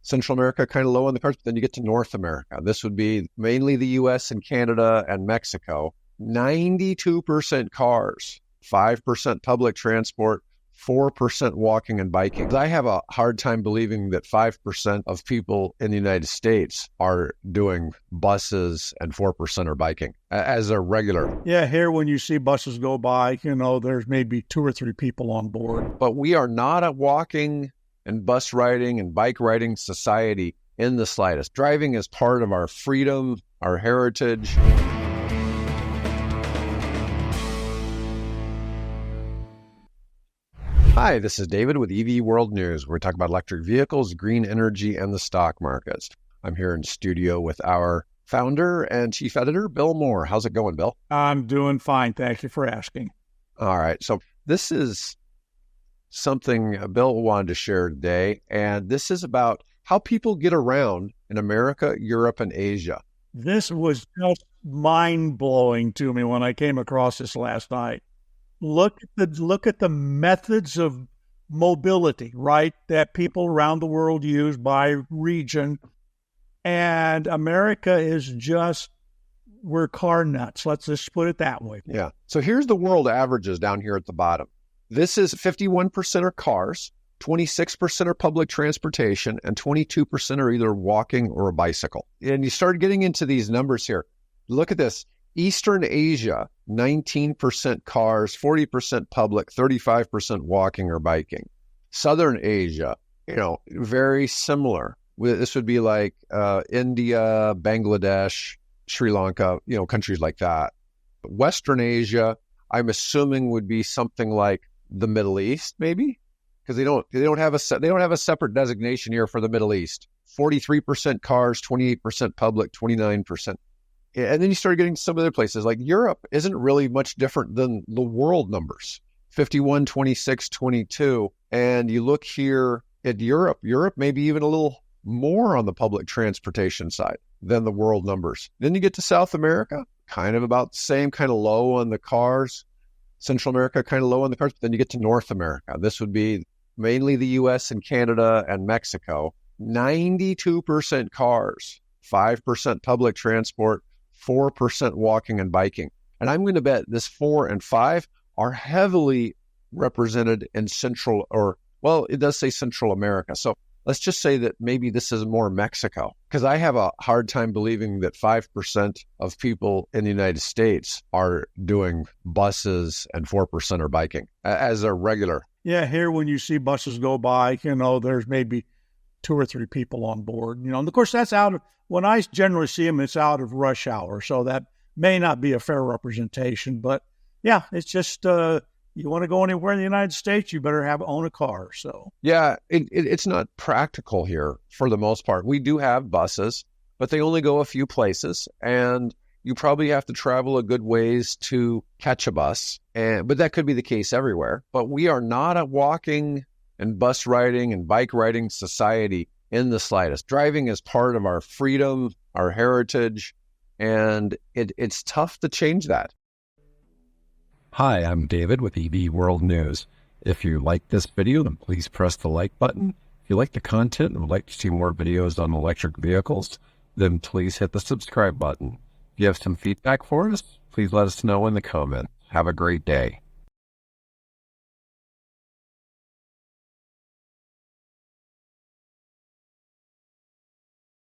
Central America kind of low on the cards, but then you get to North America. This would be mainly the US and Canada and Mexico. 92% cars, 5% public transport, 4% walking and biking. I have a hard time believing that 5% of people in the United States are doing buses and 4% are biking as a regular. Yeah, here when you see buses go by, there's maybe 2 or 3 people on board. But we are not a walking and bus riding and bike riding society in the slightest. Driving is part of our freedom, our heritage. Hi, this is David with EV World News. We're talking about electric vehicles, green energy, and the stock markets. I'm here in studio with our founder and chief editor, Bill Moore. How's it going, Bill? I'm doing fine. Thank you for asking. All right. So this is something Bill wanted to share today, and this is about how people get around in America, Europe, and Asia. This was just mind-blowing to me when I came across this last night. Look at the methods of mobility, right, that people around the world use by region. And America is we're car nuts. Let's just put it that way. Yeah. So here's the world averages down here at the bottom. This is 51% are cars, 26% are public transportation, and 22% are either walking or a bicycle. And you start getting into these numbers here. Look at this. Eastern Asia, 19% cars, 40% public, 35% walking or biking. Southern Asia, very similar. This would be like India, Bangladesh, Sri Lanka, countries like that. Western Asia, I'm assuming would be something like the Middle East, maybe, because they don't have a separate designation here for the Middle East. 43% cars, 28% public, 29%. And then you start getting some other places like Europe isn't really much different than the world numbers, 51, 26, 22. And you look here at Europe may be even a little more on the public transportation side than the world numbers. Then you get to South America, kind of about the same, kind of low on the cars. Central America, kind of low on the cars. But then you get to North America. This would be mainly the US and Canada and Mexico. 92% cars, 5% public transport, 4% walking and biking. And I'm going to bet this 4 and 5 are heavily represented in it does say Central America. So let's just say that maybe this is more Mexico, because I have a hard time believing that 5% of people in the United States are doing buses and 4% are biking as a regular. Yeah, here when you see buses go by, there's maybe 2 or 3 people on board. And of course, that's when I generally see them, it's out of rush hour. So that may not be a fair representation. But yeah, it's just you want to go anywhere in the United States, you better own a car. So yeah, it's not practical here for the most part. We do have buses, but they only go a few places, and you probably have to travel a good ways to catch a bus. But that could be the case everywhere. But we are not a walking and bus riding and bike riding society in the slightest. Driving is part of our freedom, our heritage, and it's tough to change that. Hi, I'm David with EV World News. If you like this video, then please press the like button. If you like the content and would like to see more videos on electric vehicles, then please hit the subscribe button. If you have some feedback for us, please let us know in the comments. Have a great day.